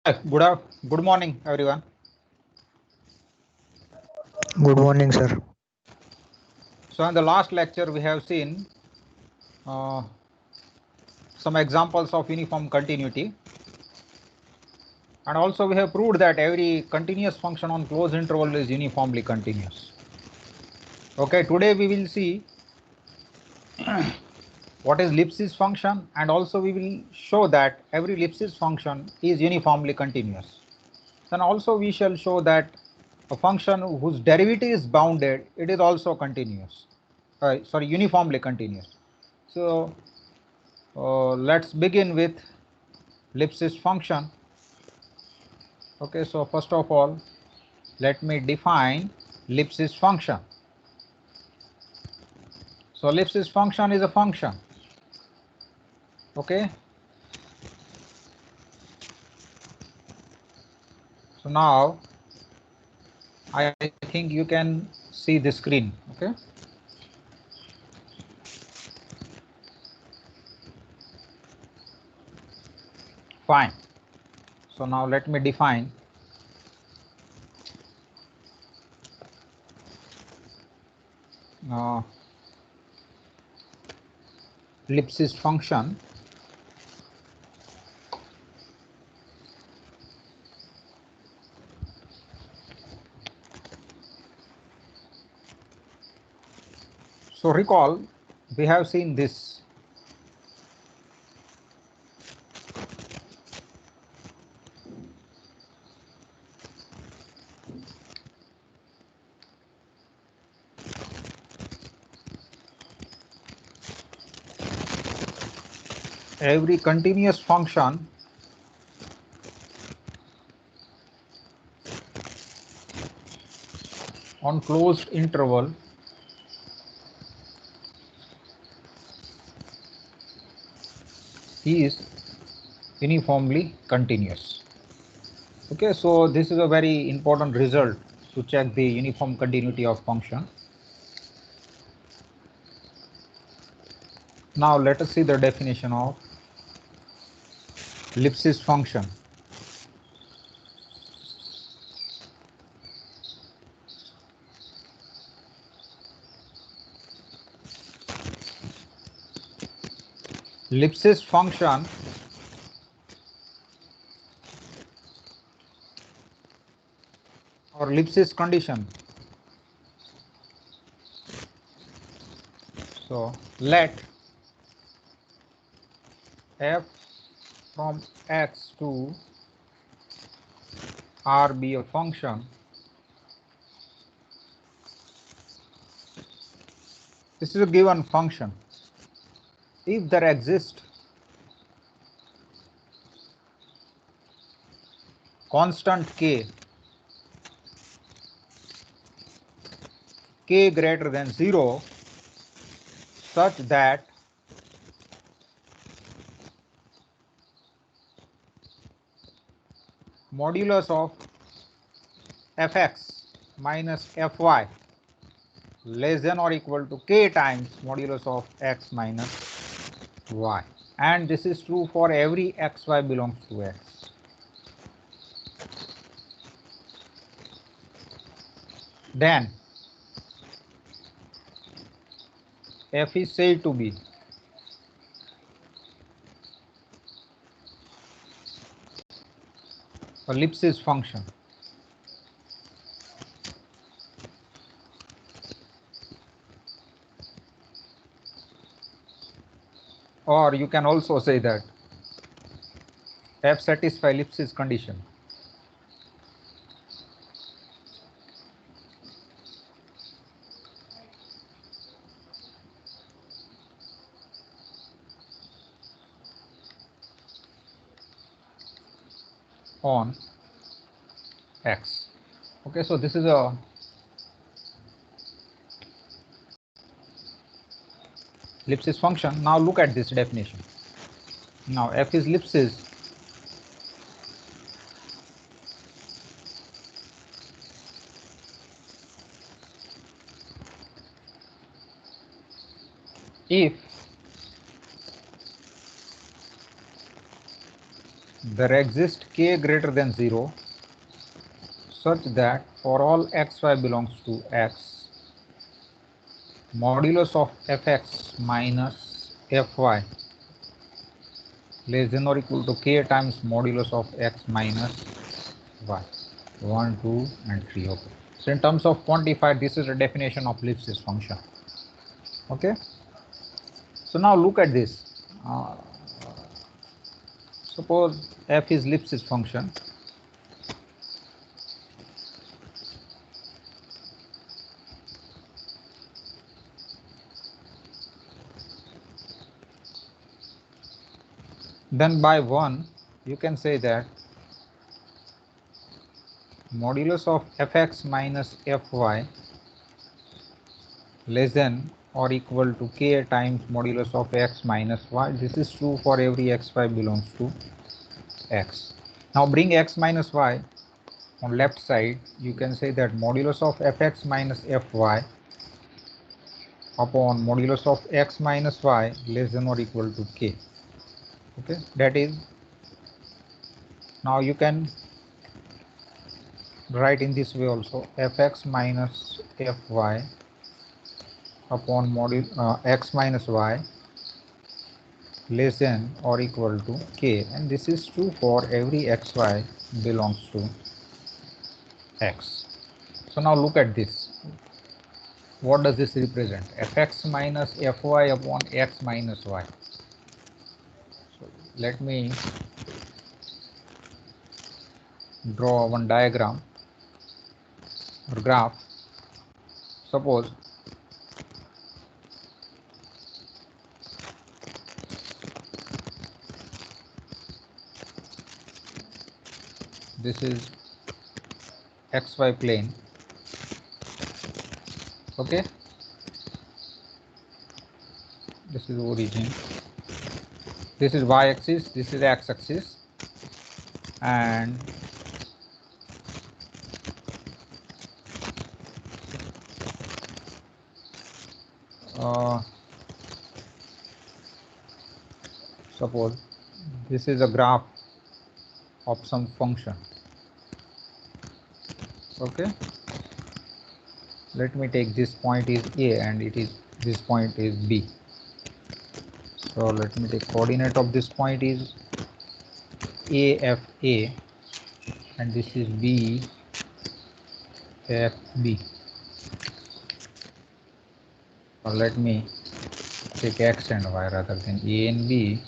Good morning, everyone. Good morning, sir. So, in the last lecture, we have seen uh, some examples of uniform continuity, and also we have proved that every continuous function on closed interval is uniformly continuous. Okay, today we will see what is Lipschitz function, and also we will show that every Lipschitz function is uniformly continuous. Then also we shall show that a function whose derivative is bounded, it is also continuous. Uniformly continuous. So let's begin with Lipschitz function. Okay, so first of all, let me define Lipschitz function. So Lipschitz function is a function. Okay. So now I think you can see the screen. Okay. Fine. So now let me define Lipschitz function. So recall, we have seen this. Every continuous function on closed interval is uniformly continuous. Okay, so this is a very important result to check the uniform continuity of function. Now let us see the definition of Lipschitz function. Lipschitz function or Lipschitz condition. So let f from x to r be a function. This is a given function. If there exists constant k greater than 0 such that modulus of fx minus fy less than or equal to k times modulus of x minus y, and this is true for every xy belongs to x. Then f is said to be a Lipschitz function. Or you can also say that f satisfies Lipschitz condition. On x. Okay, so this is a Lipschitz function. Now look at this definition. Now f is Lipschitz if there exists k greater than 0 such that for all xy belongs to x, modulus of fx minus fy less than or equal to k times modulus of x minus y. 1, 2 and 3. Okay. So in terms of quantified, this is the definition of Lipschitz function. Okay. So now look at this. Suppose f is Lipschitz function. Then by 1, you can say that modulus of fx minus fy less than or equal to k times modulus of x minus y. This is true for every xy belongs to x. Now bring x minus y on left side. You can say that modulus of fx minus fy upon modulus of x minus y less than or equal to k. Okay, that is, now you can write in this way also, fx minus fy upon x minus y less than or equal to k, and this is true for every xy belongs to x. So now look at this. What does this represent? Fx minus fy upon x minus y. So let me draw one diagram or graph. Suppose this is xy plane. Okay, this is origin, this is y axis, this is x axis, and suppose this is a graph of some function. Okay, let me take this point is a and it is, this point is b. So let me take coordinate of this point is AFA and this is BFB. Or let me take x and y rather than A and B.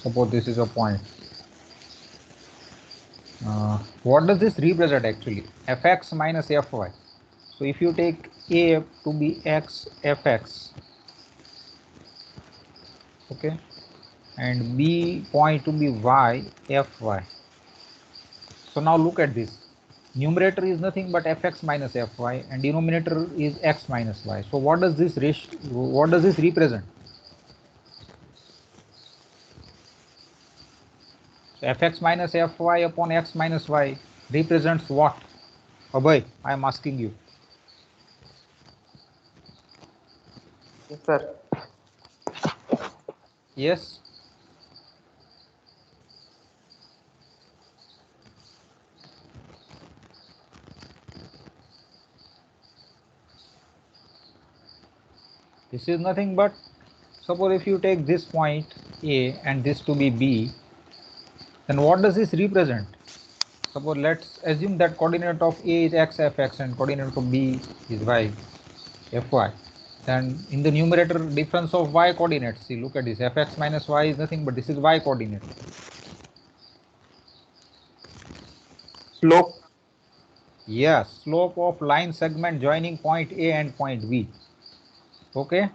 Suppose this is a point. What does this represent actually? Fx minus Fy. So if you take A to be x Fx, okay, and B point to be y Fy. So now look at this. Numerator is nothing but fx minus fy and denominator is x minus y. So what does this represent? So fx minus fy upon x minus y represents what? Abhay, I am asking you. Yes, sir. Yes. This is nothing but, suppose if you take this point A and this to be B, then what does this represent? Suppose let's assume that coordinate of A is x fx and coordinate of B is y fy. Then in the numerator, difference of y coordinates, see, look at this, fx minus y is nothing but this is y coordinate. Slope. Yes, slope of line segment joining point A and point B. Okay.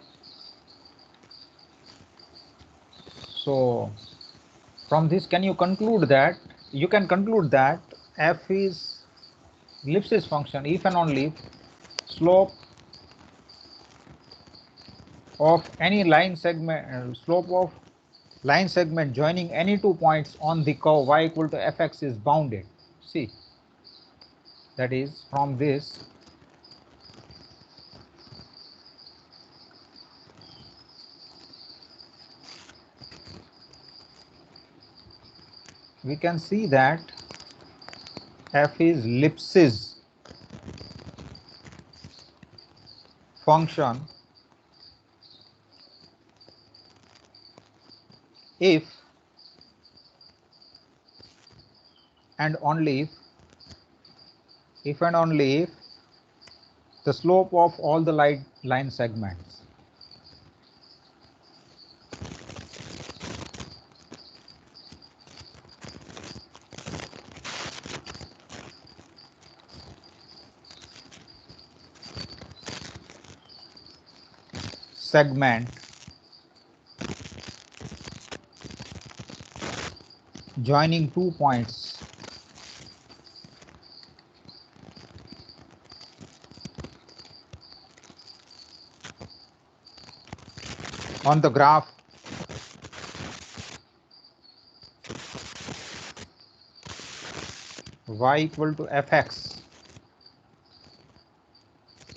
So from this, can you conclude that, you can conclude that f is Lipschitz function if and only if slope of any line segment, slope of line segment joining any two points on the curve y equal to fx is bounded. See, That is, from this we can see that f is Lipschitz function if and only if the slope of all the line segments segment joining 2 points on the graph y equal to fx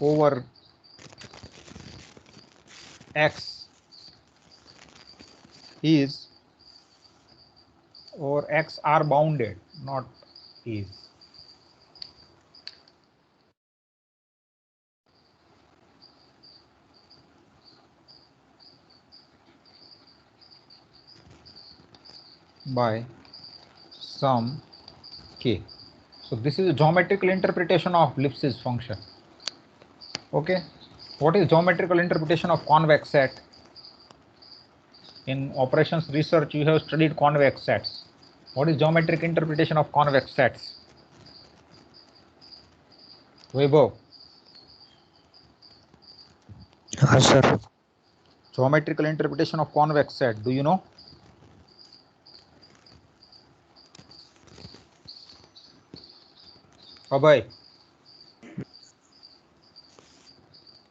over x is, or x are bounded, not is. By some k. So this is a geometrical interpretation of Lipschitz function. Okay, what is geometrical interpretation of convex set? In operations research, you have studied convex sets. What is geometric interpretation of convex sets? Vaibhav. Sir. Geometrical interpretation of convex set. Do you know? Abhay.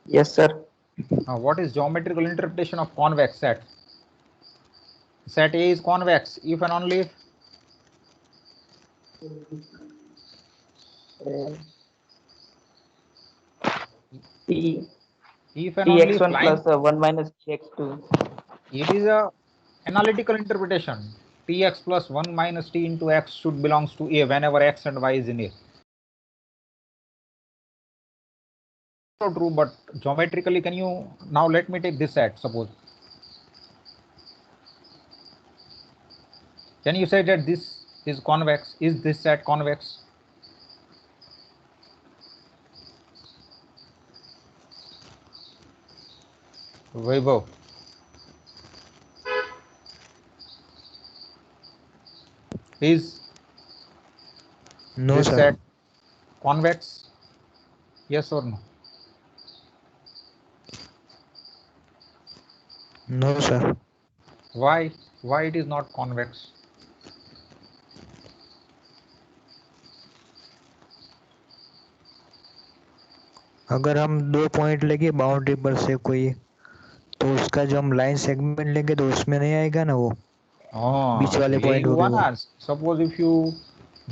Yes, sir. What is geometrical interpretation of convex set? Set A is convex if and only if T if and only if Tx1 line, plus 1 minus Tx2. it is a analytical interpretation. Tx plus 1 minus t into x should belongs to A whenever x and y is in A. So true, but geometrically, can you now let me take this set, suppose. Can you say that this is convex? Is this set convex? Vaibhav. Is No, this sir. set convex? Yes or no? No, sir. Why? Why it is not convex? अगर हम 2 point लेंगे boundary पर से कोई, तो उसका जो हम लाइन सेगमेंट लेंगे तो उसमें नहीं आएगा ना वो बीच वाले यही पॉइंट हुआ होंगे ना. वो. Suppose if you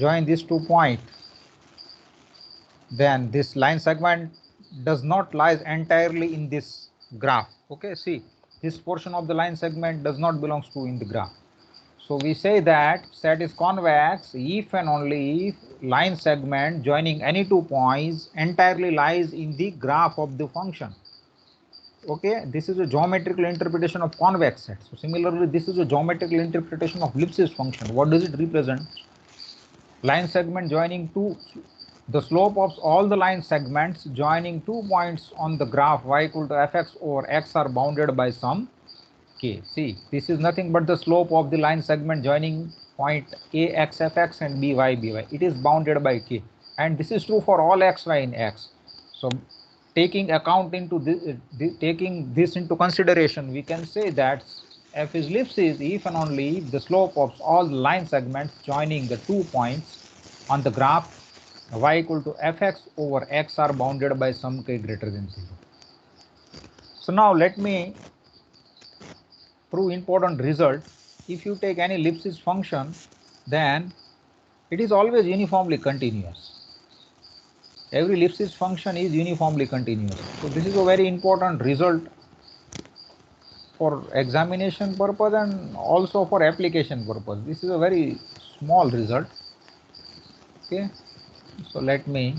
join these 2 points, then this line segment does not lies entirely in this graph. Okay, see, this portion of the line segment does not belongs to in the graph. So we say that set is convex if and only if line segment joining any 2 points entirely lies in the graph of the function. Okay, this is a geometrical interpretation of convex set. So similarly, this is a geometrical interpretation of Lipschitz function. What does it represent? Line segment joining the slope of all the line segments joining 2 points on the graph y equal to fx over x are bounded by some k. See, this is nothing but the slope of the line segment joining point ax fx and by by. It is bounded by k, and this is true for all xy in x. So taking account into taking this into consideration, we can say that f is Lipschitz if and only if the slope of all the line segments joining the 2 points on the graph y equal to fx over x are bounded by some k greater than 0. So now let me prove important result. If you take any Lipschitz function, then it is always uniformly continuous. every Lipschitz function is uniformly continuous. So this is a very important result for examination purpose and also for application purpose. This is a very small result. Okay, so let me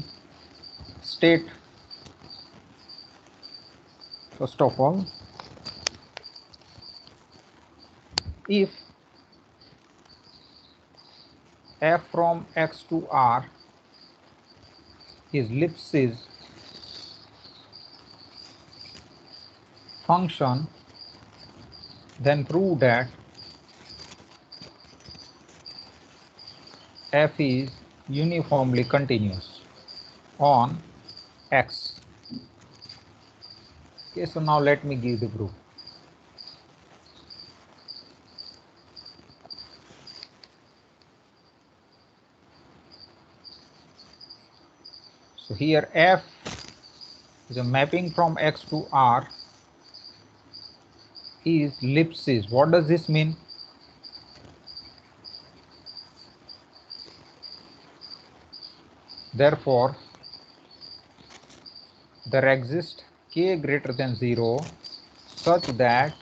state first of all, if f from x to r is Lipschitz function, then prove that f is uniformly continuous on x. Okay, so now let me give the proof. So here f is a mapping from x to r is Lipschitz. What does this mean? Therefore, there exists k greater than 0 such that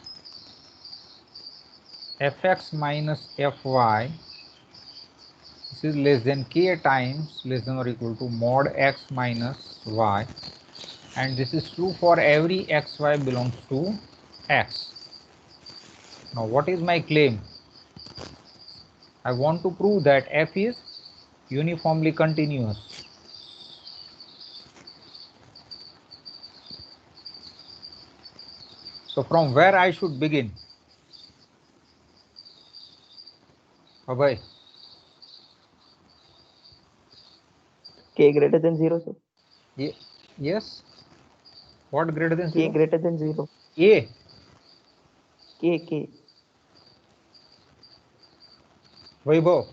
fx minus fy, this is less than k times less than or equal to mod x minus y, and this is true for every xy belongs to x. Now what is my claim? I want to prove that f is uniformly continuous. So from where I should begin? Abhay. K greater than 0, sir. Yes. What greater than K 0? greater than 0. A. K. Vaibhav.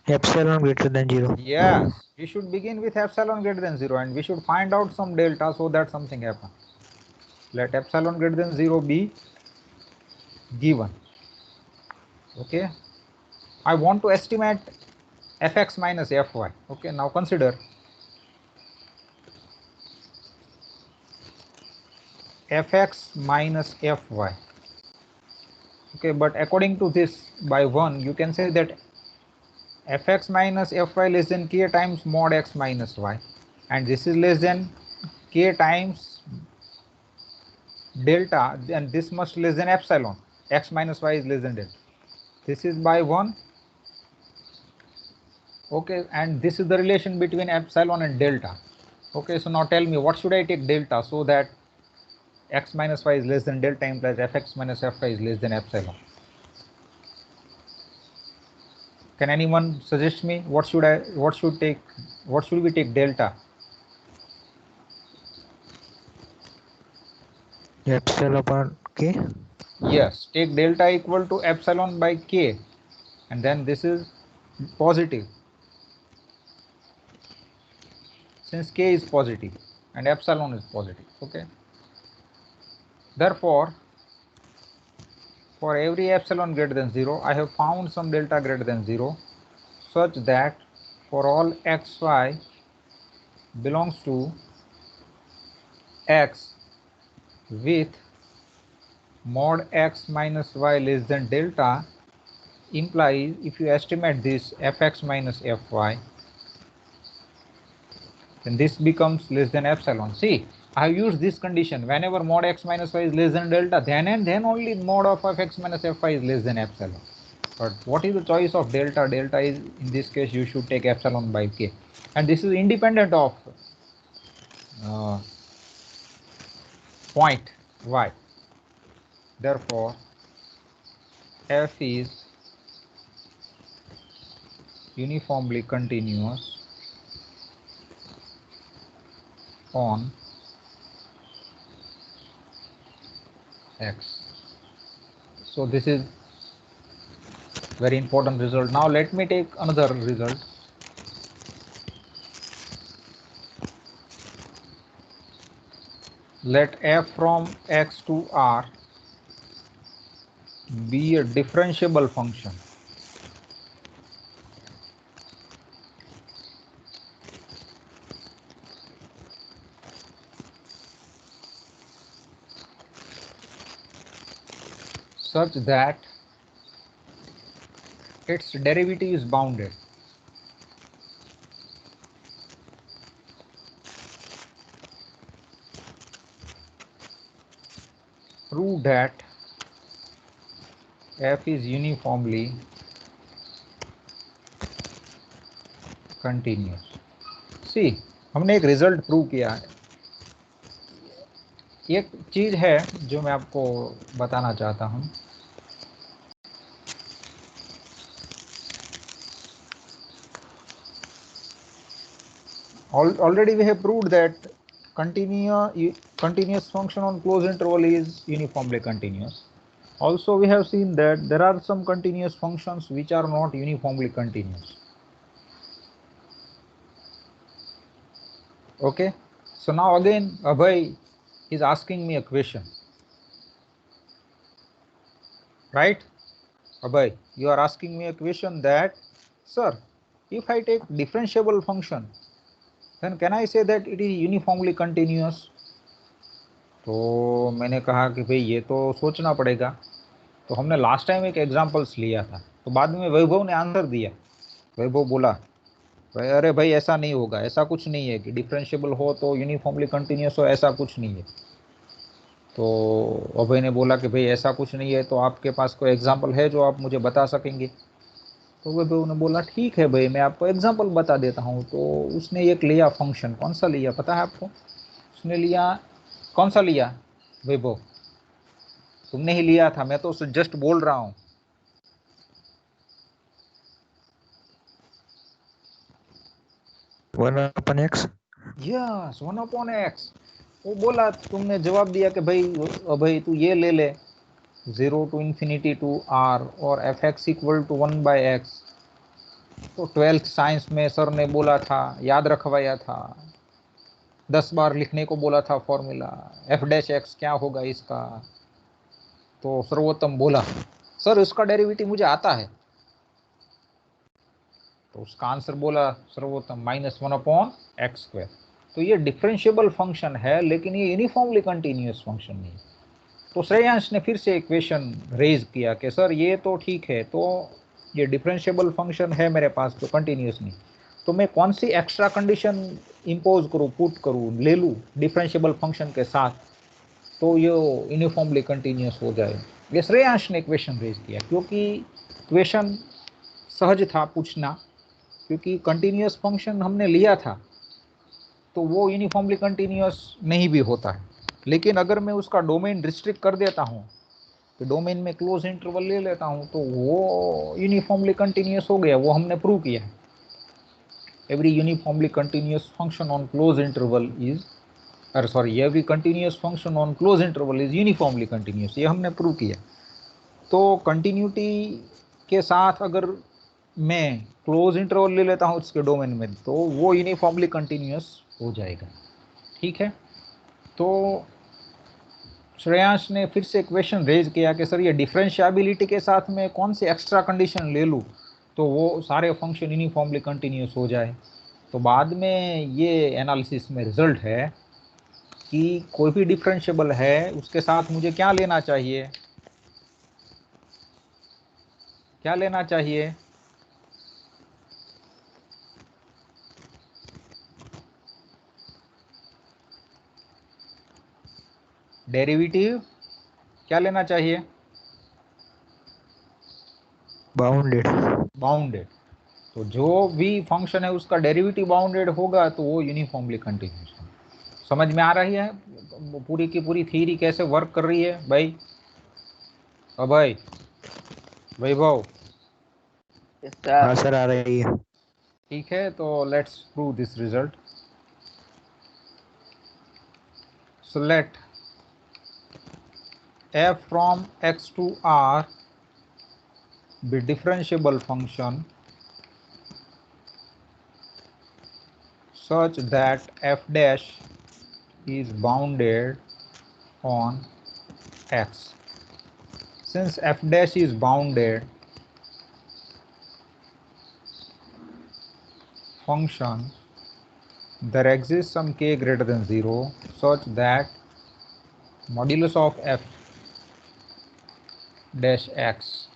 epsilon greater than 0. Yes, we should begin with epsilon greater than 0 and we should find out some delta so that something happens. Let epsilon greater than 0 be given. Okay. I want to estimate fx minus fy. Okay, now consider fx minus fy. Okay, but according to this by 1, you can say that fx minus fy less than k times mod x minus y, and this is less than k times delta, and this must less than epsilon. X minus y is less than delta. This is by 1. Okay, and this is the relation between epsilon and delta. Okay, so now tell me what should I take delta so that x minus y is less than delta implies fx minus fy is less than epsilon. Can anyone suggest me what should we take delta? Epsilon upon k. Yes, take delta equal to epsilon by k, and then this is positive since k is positive and epsilon is positive. Okay, therefore for every epsilon greater than 0, I have found some delta greater than 0 such that for all xy belongs to x with mod x minus y less than delta implies, if you estimate this fx minus fy, then this becomes less than epsilon. See, I have used this condition whenever mod x minus y is less than delta, then and then only mod of fx minus fy is less than epsilon. But what is the choice of delta? Delta is, in this case, you should take epsilon by k, and this is independent of point y. Therefore, f is uniformly continuous on x. So this is very important result. Now let me take another result. Let f from x to r be a differentiable function. such that its derivative is bounded. Prove that f is uniformly continuous. See, हमने एक result prove किया है. एक चीज है जो मैं आपको बताना चाहता हूं. Already we have proved that continuous function on closed interval is uniformly continuous. Also we have seen that there are some continuous functions which are not uniformly continuous. Okay, so now again Abhay is asking me a question, right? Abhay, you are asking me a question that, sir, if I take differentiable function, then can I say that it is uniformly continuous? तो मैंने कहा कि भाई ये तो सोचना पड़ेगा. तो हमने लास्ट टाइम एक एग्जांपल्स लिया था, तो बाद में वैभव ने आंसर दिया. वैभव बोला भाई अरे भाई ऐसा नहीं होगा, ऐसा कुछ नहीं है कि डिफरेंशिएबल हो तो यूनिफॉर्मली कंटिन्यूस हो, ऐसा कुछ नहीं है. तो अभय ने बोला कि भाई ऐसा कुछ नहीं है, तो आपके पास कोई एग्जांपल है जो आप मुझे बता सकेंगे? तो वैभव ने बोला ठीक है भाई, मैं आपको एग्जांपल बता देता हूँ. तो उसने एक लिया फंक्शन. कौन सा लिया पता है आपको? उसने लिया, कौन सा लिया वैभव? तुमने ही लिया था, मैं तो जस्ट बोल रहा हूँ. 1/x. Yes, 1/x. वो बोला, तुमने जवाब दिया कि भाई तू ये ले ले 0 to infinity to r और fx इक्वल टू 1/x. तो 12th साइंस में सर ने बोला था, याद रखवाया था, 10 बार लिखने को बोला था फॉर्मूला, f' क्या होगा इसका. तो सर्वोत्तम बोला सर इसका डेरिवेटिव मुझे आता है. तो उसका आंसर बोला सर्वोत्तम -1/x². तो ये डिफरेंशिएबल फंक्शन है, लेकिन ये यूनिफॉर्मली कंटिन्यूअस फंक्शन नहीं. तो श्रेयांश ने फिर से एक क्वेश्चन रेज किया कि सर ये तो ठीक है, तो ये डिफरेंशिएबल फंक्शन है मेरे पास तो कंटिन्यूअस नहीं, तो मैं कौन सी एक्स्ट्रा कंडीशन इम्पोज करूँ, पुट करूँ, ले लूँ डिफरेंशिएबल फंक्शन के साथ, तो ये यूनिफॉर्मली कंटिन्यूअस हो जाए. ये श्रेयांश ने क्वेश्चन रेज किया, क्योंकि क्वेश्चन सहज था पूछना, क्योंकि कंटिन्यूअस फंक्शन हमने लिया था तो वो यूनिफॉर्मली कंटिन्यूअस नहीं भी होता है. लेकिन अगर मैं उसका डोमेन रिस्ट्रिक्ट कर देता हूँ, तो डोमेन में क्लोज इंटरवल ले लेता हूँ, तो वो यूनिफॉर्मली कंटिन्यूअस हो गया. वो हमने प्रूव किया. Every uniformly continuous function on close interval is, every continuous function on close interval is uniformly continuous. ये हमने प्रूव किया. तो कंटिन्यूटी के साथ अगर मैं क्लोज इंटरवल ले लेता हूँ उसके डोमेन में, तो वो यूनिफॉर्मली कंटिन्यूअस हो जाएगा. ठीक है. तो श्रेयांश ने फिर से क्वेश्चन रेज किया कि सर ये डिफरेंशिएबिलिटी के साथ में कौन सी एक्स्ट्रा कंडीशन ले लूँ तो वो सारे फंक्शन यूनिफॉर्मली कंटिन्यूअस हो जाए. तो बाद में ये एनालिसिस में रिजल्ट है कि कोई भी डिफरेंशिएबल है उसके साथ मुझे क्या लेना चाहिए, क्या लेना चाहिए? डेरिवेटिव क्या लेना चाहिए? बाउंडेड. बाउंडेड. तो जो भी फंक्शन है उसका डेरिवेटिव बाउंडेड होगा तो वो यूनिफॉर्मली कंटिन्यूअस है. समझ में आ रही है पूरी की पूरी थ्योरी कैसे वर्क कर रही है भाई? अभय, वैभव, हाँ सर आ रही है. ठीक है. तो let's prove this result. So let f from x to r be differentiable function such that f dash is bounded on x. Since f dash is bounded, function there exists some k greater than 0 such that modulus of f dash x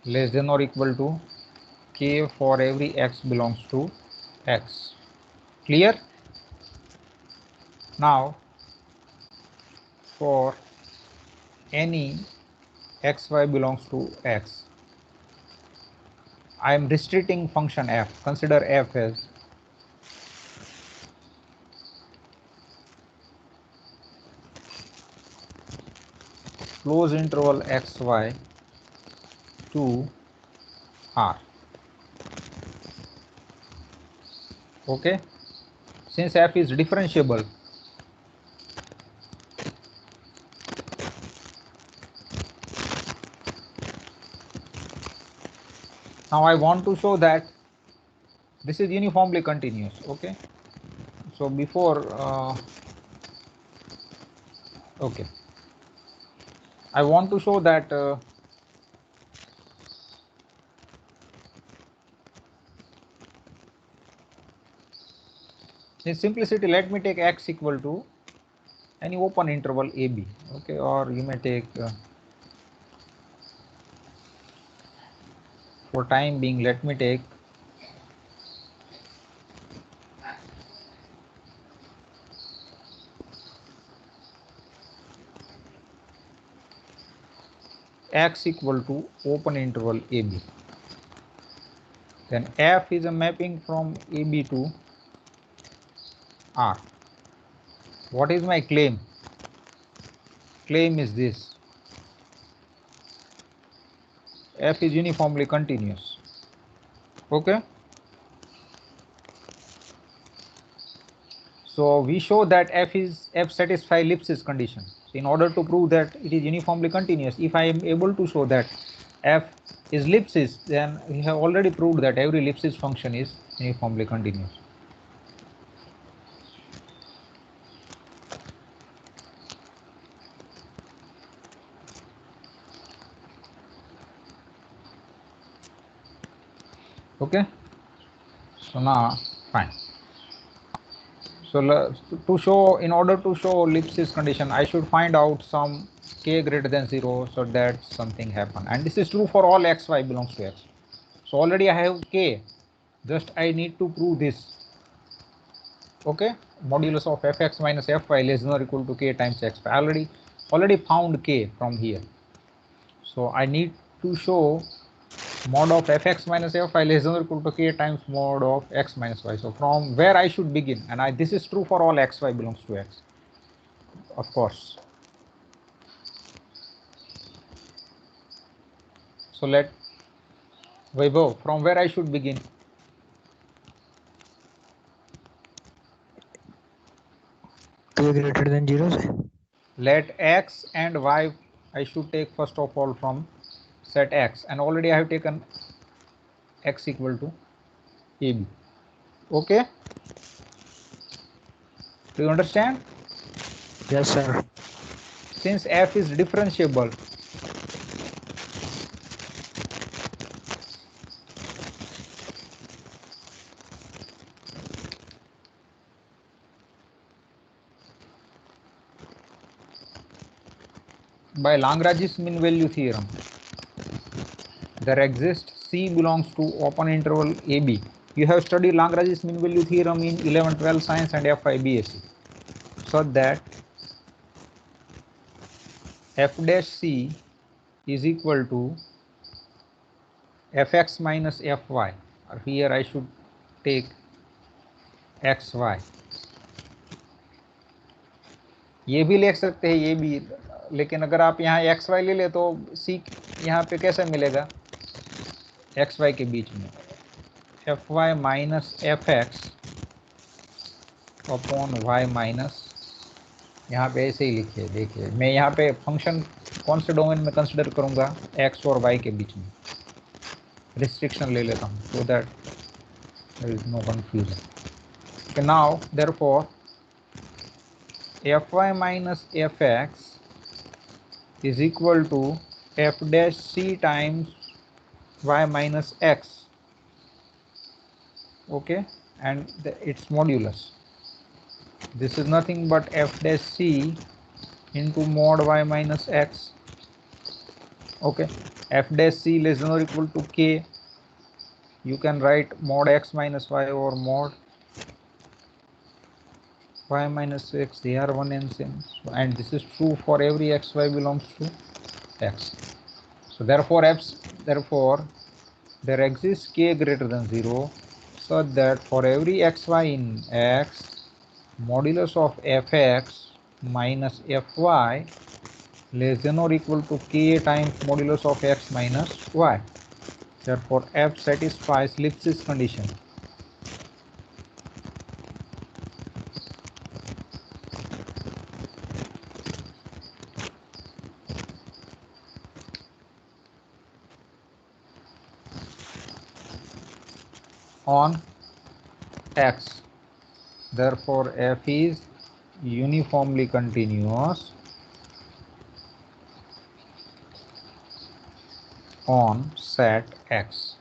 less than or equal to k for every x belongs to x. Clear? Now for any xy belongs to x, I am restricting function f. Consider f as close interval xy to R. Okay, since f is differentiable, now I want to show that this is uniformly continuous. Okay, so before okay, I want to show that in simplicity, let me take x equal to any open interval AB. Okay, or you may take for time being, let me take x equal to open interval AB. Then f is a mapping from AB to R. What is my claim? Claim is this: f is uniformly continuous. Okay, so we show that f satisfies Lipschitz condition. So in order to prove that it is uniformly continuous, if I am able to show that f is Lipschitz, then we have already proved that every Lipschitz function is uniformly continuous. Okay, so now fine. So to show, in order to show Lipschitz condition, I should find out some k greater than 0 so that something happen, and this is true for all xy belongs to x. So already I have k, just I need to prove this. Okay, modulus of fx minus fy less than or equal to k times x. I already found k from here, so I need to show mod of fx minus fy less than or equal to k times mod of x minus y. So from where I should begin, and this is true for all xy belongs to x, of course. So let Vaibhav, from where I should begin? k greater than 0 से. Let x and y I should take first of all from set x, and already I have taken x equal to AB. Okay, do you understand? Yes sir. Since f is differentiable, by Lagrange's mean value theorem, there exists C belongs to open interval AB. You have studied Lagrange's mean value theorem in 11-12 science and FI BSc, so that f dash C is equal to fx minus fy, or here I should take xy. ये भी लिख सकते हैं, ये भी, लेकिन अगर आप यहाँ xy ले ले तो c यहाँ पे कैसे मिलेगा xy के बीच में? fy minus fx upon y minus, यहाँ पे ऐसे ही लिखिए. देखिए मैं यहाँ पे फंक्शन कौन से डोमेन में कंसिडर करूँगा, x और y के बीच में. रिस्ट्रिक्शन ले लेता हूँ so that there is no confusion. Okay, now therefore fy minus fx is equal to f dash c times y minus x. Okay, and its modulus, this is nothing but f dash c into mod y minus x. Okay, f dash c less than or equal to k. You can write mod x minus y or mod y minus x. They are one and same, and this is true for every xy belongs to x. So therefore there exists k greater than 0, such that for every xy in x, modulus of fx minus fy less than or equal to k times modulus of x minus y. Therefore f satisfies Lipschitz condition. On x. Therefore f is uniformly continuous on set x.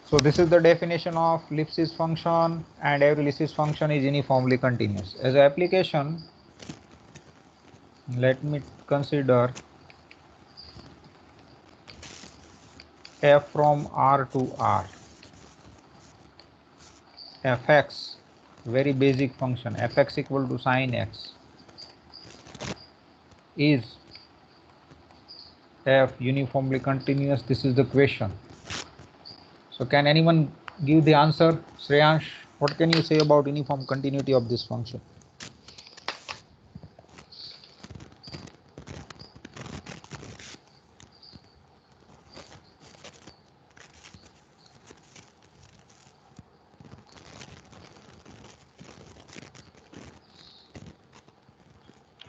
So this is the definition of Lipschitz function, and every Lipschitz function is uniformly continuous. As an application, let me consider f from R to R. Fx, very basic function, fx equal to sin x. Is f uniformly continuous? This is the question. So can anyone give the answer? Shreyansh, what can you say about uniform continuity of this function?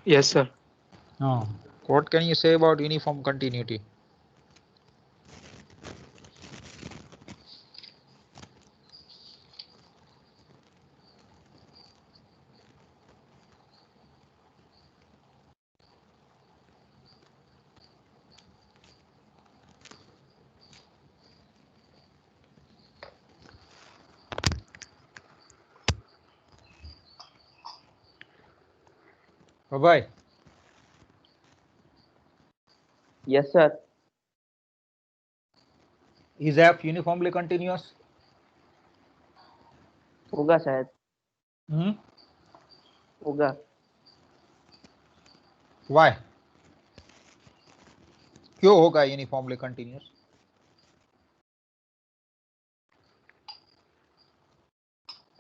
Yes, sir. No. What can you say about uniform continuity? Bye-bye. Yes, sir. Is f uniformly continuous? होगा शायद. Hmm? होगा. Why? क्यों होगा uniformly continuous?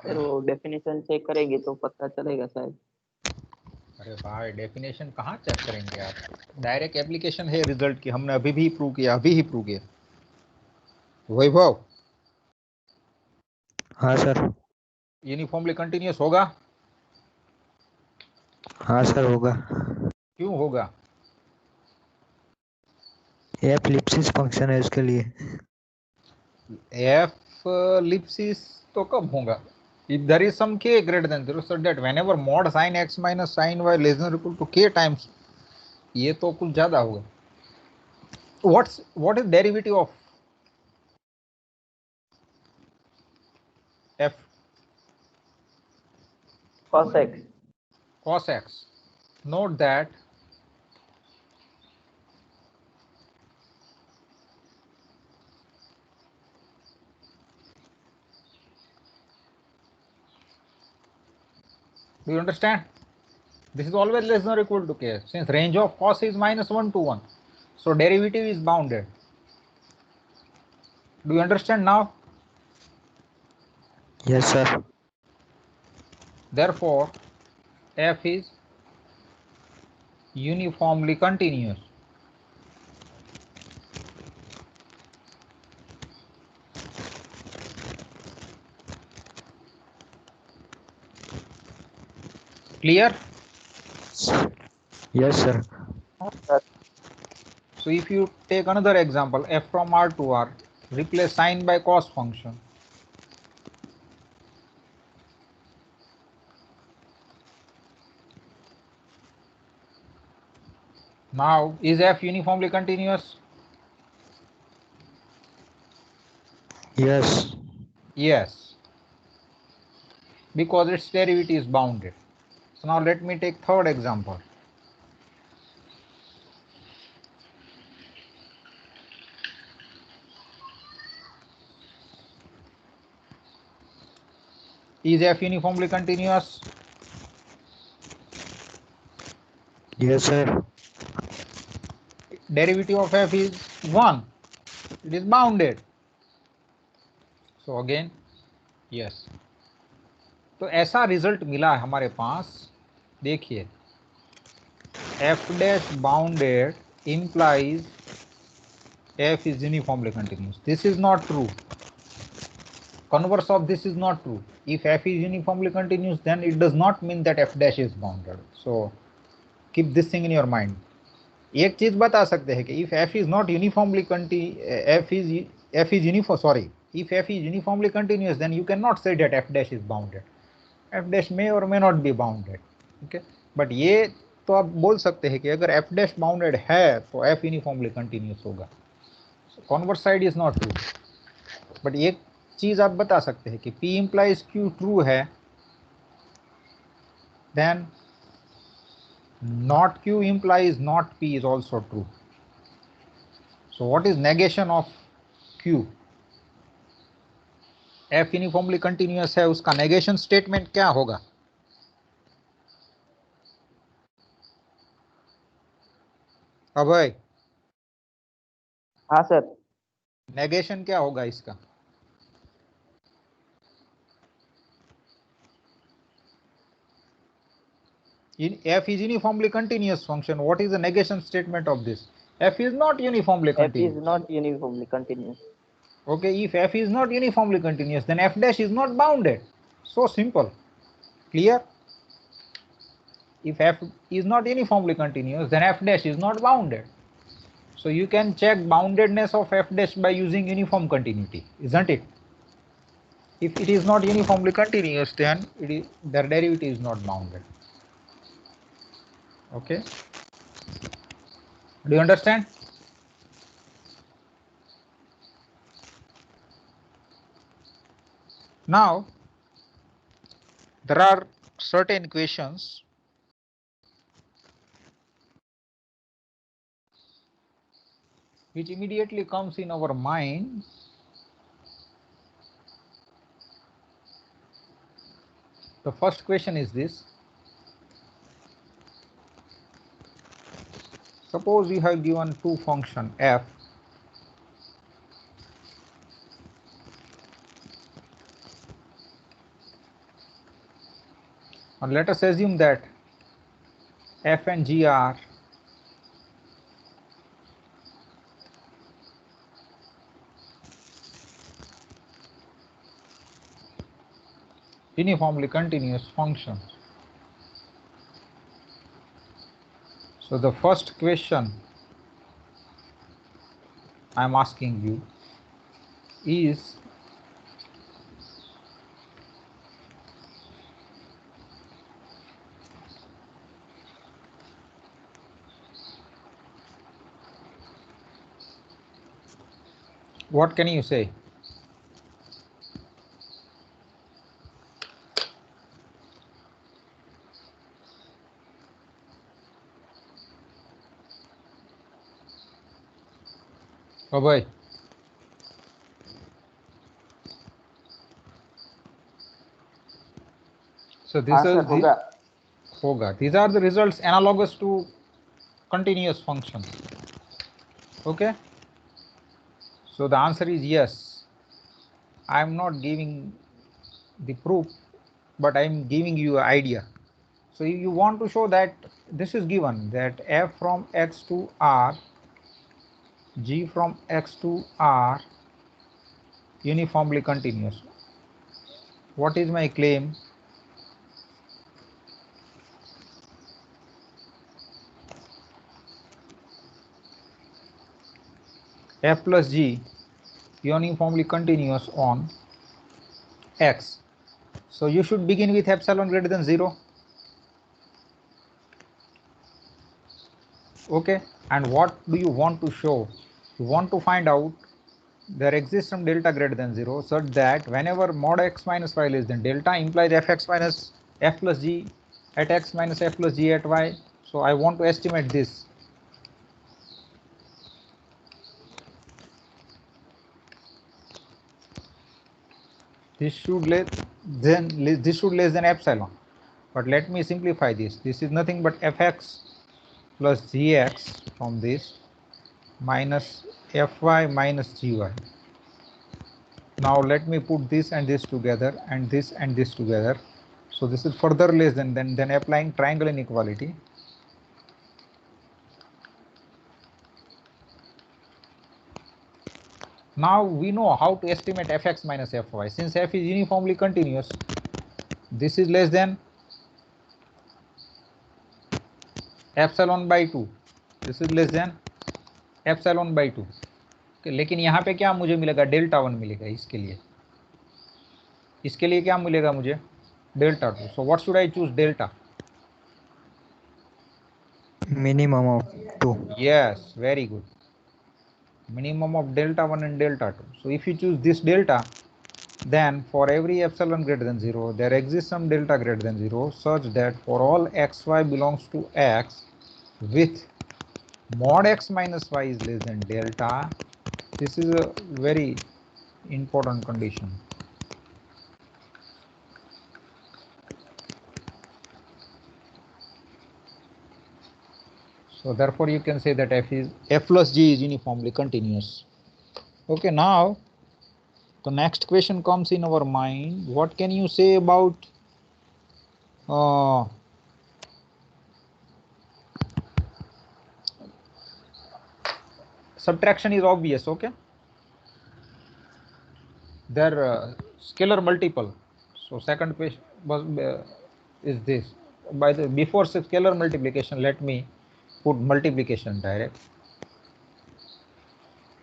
Sir वो definition check करेंगे तो पता चलेगा शायद. अरे भाई डेफिनेशन कहाँ चेक करेंगे आप? डायरेक्ट एप्लीकेशन है रिजल्ट की, हमने अभी भी प्रूव किया, अभी ही प्रूव किया. वैभव, हाँ सर. यूनिफॉर्मली कंटिन्यूअस होगा? हाँ सर होगा. क्यों होगा? एफ लिप्सिस फंक्शन है उसके लिए. एफ लिप्सिस तो कब होगा? If there is some k greater than 0, so that whenever mod sin x minus sin y less than or equal to k times, ये तो कुछ ज्यादा होगा. What is derivative of f? cos x. Cos x. Note that do you understand? This is always less than or equal to k, since range of cos is minus 1 to 1, so derivative is bounded. Do you understand now? Yes sir. Therefore f is uniformly continuous. Clear? Yes sir. So if you take another example, f from R to R, replace sin by cos function. Now, is f uniformly continuous? Yes. Yes, because its derivative is bounded. So now let me take third example. Is f uniformly continuous? Yes, sir. Derivative of f is 1. It is bounded. So again, yes. तो ऐसा result मिला है हमारे पास, देखिए f dash bounded implies f is uniformly continuous. This is not true. Converse of this is not true. If f is uniformly continuous, then it does not mean that f dash is bounded. So keep this thing in your mind. एक चीज बता सकते हैं कि if f is not uniformly if f is uniformly continuous, then you cannot say that f dash is bounded. f dash may or may not be bounded. Okay, but ये तो आप बोल सकते हैं कि अगर f dash bounded है तो f uniformly continuous होगा. So converse side is not true. But एक चीज आप बता सकते हैं कि p implies q true है, then not q implies not p is also true. So what is negation of q? f uniformly continuous है, उसका negation statement क्या होगा? अभय, हाँ सर, negation क्या होगा इसका? F is uniformly continuous function. What is the negation statement of this? F is not uniformly f continuous. is not uniformly continuous. Okay, if f is not uniformly continuous, then f dash is not bounded. So simple. Clear? If f is not uniformly continuous, then f dash is not bounded. So you can check boundedness of f dash by using uniform continuity, isn't it? If it is not uniformly continuous, then their derivative is not bounded. Okay, do you understand? Now there are certain equations which immediately comes in our mind. The first question is this: suppose you have given two function f and let us assume that f and g are uniformly continuous functions. So the first question I am asking you is, what can you say? Abhay, so this हाँ is sir, होगा. hoga. These are the results analogous to continuous functions. Okay, so the answer is yes. I am not giving the proof, but I am giving you an idea. So if you want to show that this is given, that f from x to r, g from x to r uniformly continuous. What is my claim? F plus g uniformly continuous on x. So you should begin with epsilon greater than 0. Okay, and what do you want to show? You want to find out there exists some delta greater than 0 such that whenever mod x minus y less than delta implies fx minus f plus g at x minus f plus g at y. So I want to estimate this. this should less than epsilon. But let me simplify this. This is nothing but fx plus gx from this minus fy minus gy. Now let me put this and this together and this together. So this is further less than applying triangle inequality. Now we know how to estimate fx minus fy. Since f is uniformly continuous, this is less than epsilon by 2. This is less than epsilon by 2. लेकिन यहाँ पे क्या मुझे मिलेगा, delta 1 मिलेगा इसके लिए क्या मिलेगा मुझे, delta 2. So what should I choose, delta minimum of 2. Yes, very good. Minimum of delta 1 and delta 2. So if you choose this delta, then for every epsilon greater than 0, there exists some delta greater than 0 such that for all xy belongs to x with mod x minus y is less than delta. This is a very important condition. So therefore you can say that f plus g is uniformly continuous. Okay, now the next question comes in our mind. What can you say about subtraction is obvious, okay? They're scalar multiple. So second question was is this. Before scalar multiplication, let me put multiplication direct.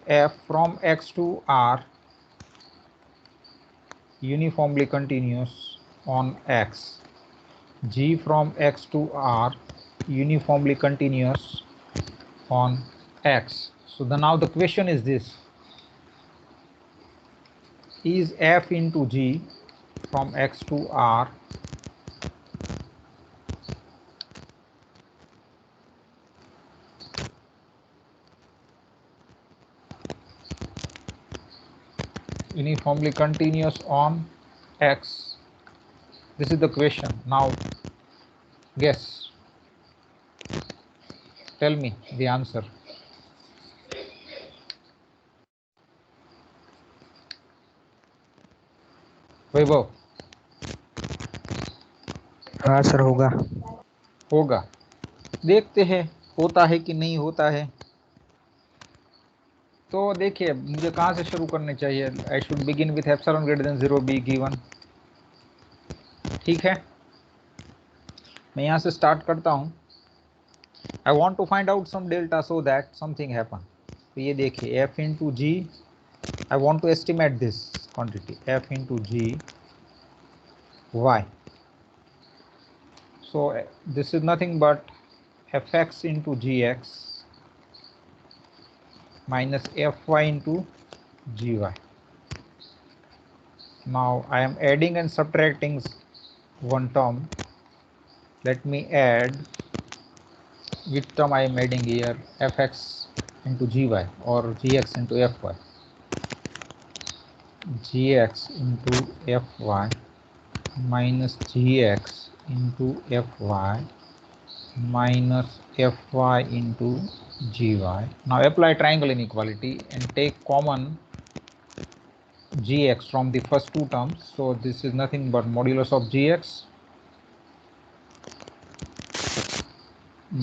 F from x to r uniformly continuous on x. G from x to r uniformly continuous on x. So now the question is this: is f into g from x to r uniformly continuous on x? This is the question. Now guess, tell me the answer. वैभव, हाँ sir होगा. होगा. देखते हैं होता है कि नहीं होता है. तो देखिए मुझे कहाँ से शुरू करने चाहिए. I should begin with epsilon greater than 0 B given. ठीक है, मैं यहाँ से स्टार्ट करता हूँ. I want to find out some delta so that something happen. तो ये देखिए F into G. I want to estimate this quantity F into G Y. So this is nothing but fx into gx minus fy into gy. Now I am adding and subtracting one term. Let me add which term I am adding here, fx into gy or gx into fy. Gx into fy minus gx into fy minus fy into gy. Now apply triangle inequality and take common gx from the first two terms. So this is nothing but modulus of gx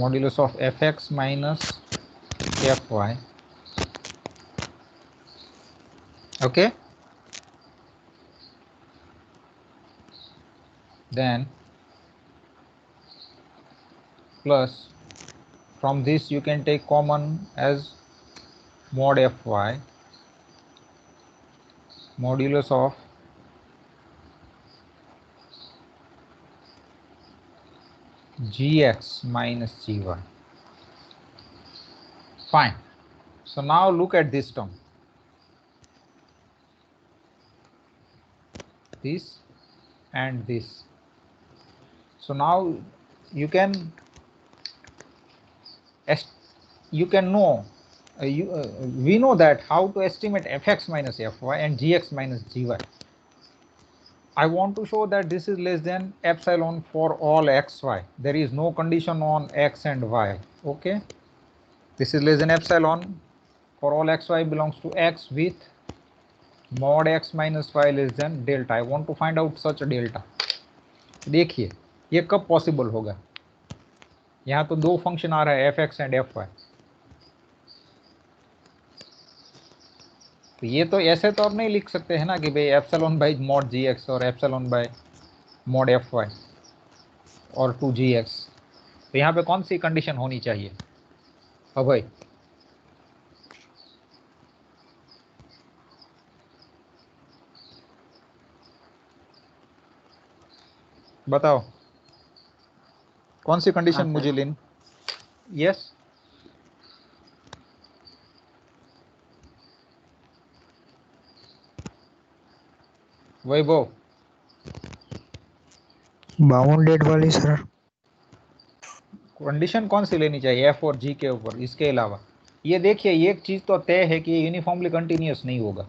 modulus of fx minus fy. Okay, then plus from this you can take common as mod fy modulus of gx minus gy. Fine. So now look at this term, this and this. So now you can know we know that how to estimate fx minus fy and gx minus gy. I want to show that this is less than epsilon for all x, y. There is no condition on x and y. Okay, this is less than epsilon for all x, y belongs to x with mod x minus y less than delta. I want to find out such a delta. देखिए ये कब possible होगा, यहाँ तो दो function आ रहा है F X and F Y, तो ये तो ऐसे तो और नहीं लिख सकते हैं ना कि भाई epsilon by mod G X और epsilon by mod F Y और 2gx। तो यहाँ पे कौन सी कंडीशन होनी चाहिए अभय? बताओ कौन सी कंडीशन हाँ, मुझे सर। लेनी? यस, वैभव बाउंडेड वाली सर। कंडीशन कौन सी लेनी चाहिए एफ और जी के ऊपर? इसके अलावा ये देखिए एक चीज़ तो तय है कि ये यूनिफॉर्मली कंटिन्यूस नहीं होगा,